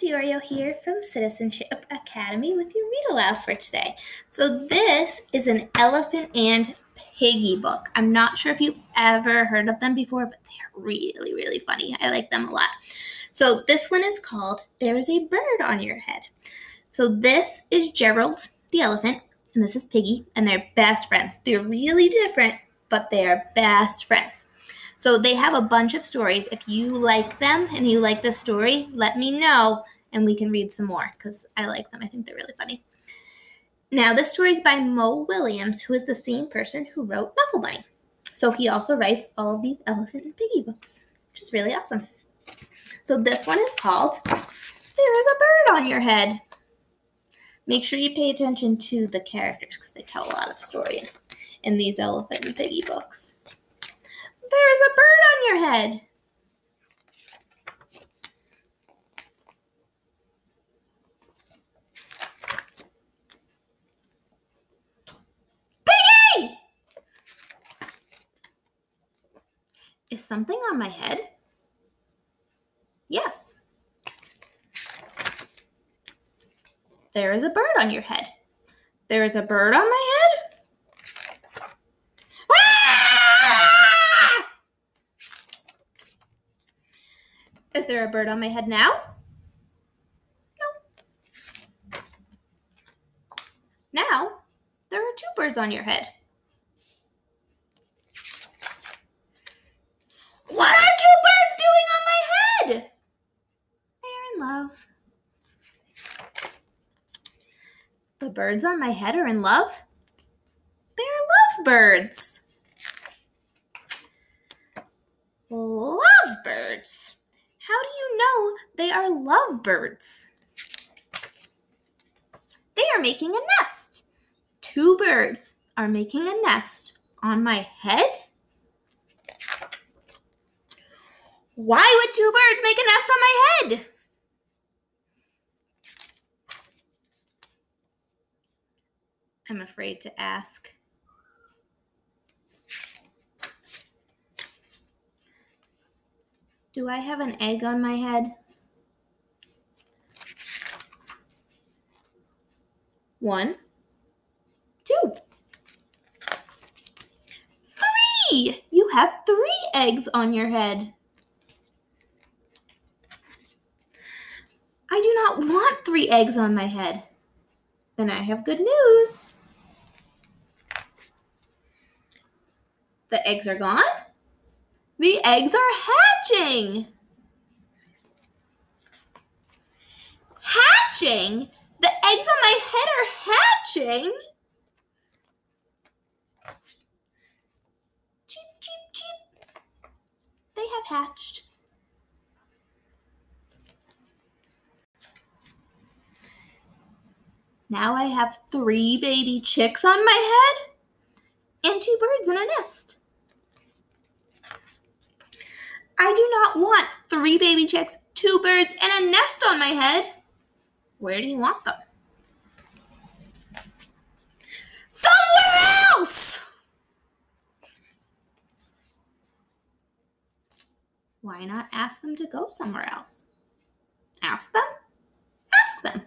Diorio here from Citizenship Academy with your read aloud for today. So this is an elephant and piggy book. I'm not sure if you've ever heard of them before, but they're really, really funny. I like them a lot. So this one is called There is a Bird on Your Head. So this is Gerald the elephant, and this is Piggy, and they're best friends. They're really different, but they are best friends. So they have a bunch of stories. If you like them and you like this story, let me know and we can read some more because I like them. I think they're really funny. Now, this story is by Mo Willems, who is the same person who wrote Snuffle Bunny. So he also writes all of these elephant and piggy books, which is really awesome. So this one is called There is a Bird on Your Head. Make sure you pay attention to the characters because they tell a lot of the story in these elephant and piggy books. There is a bird on your head. Piggy! Is something on my head? Yes. There is a bird on your head. There is a bird on my head? Is there a bird on my head now? No. Now, there are two birds on your head. What are two birds doing on my head? They are in love. The birds on my head are in love? They are lovebirds. Lovebirds. How do you know they are lovebirds? They are making a nest. Two birds are making a nest on my head? Why would two birds make a nest on my head? I'm afraid to ask. Do I have an egg on my head? 1, 2, 3! You have 3 eggs on your head. I do not want 3 eggs on my head. Then I have good news. The eggs are gone. The eggs are hatching. Hatching? The eggs on my head are hatching? Cheep, cheep, cheep. They have hatched. Now I have 3 baby chicks on my head and 2 birds in a nest. I do not want 3 baby chicks, 2 birds, and a nest on my head. Where do you want them? Somewhere else! Why not ask them to go somewhere else? Ask them? Ask them.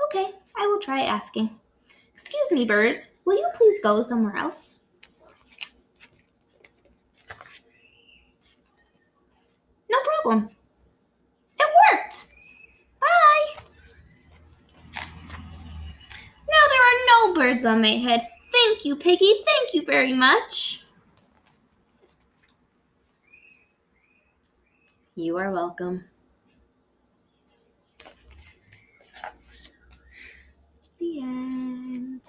Okay, I will try asking. Excuse me, birds, will you please go somewhere else? No problem. It worked. Bye. Now there are no birds on my head. Thank you, Piggy. Thank you very much. You are welcome. The end.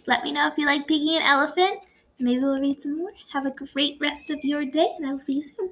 Let me know if you like Piggy and Elephant. Maybe we'll read some more. Have a great rest of your day, and I will see you soon.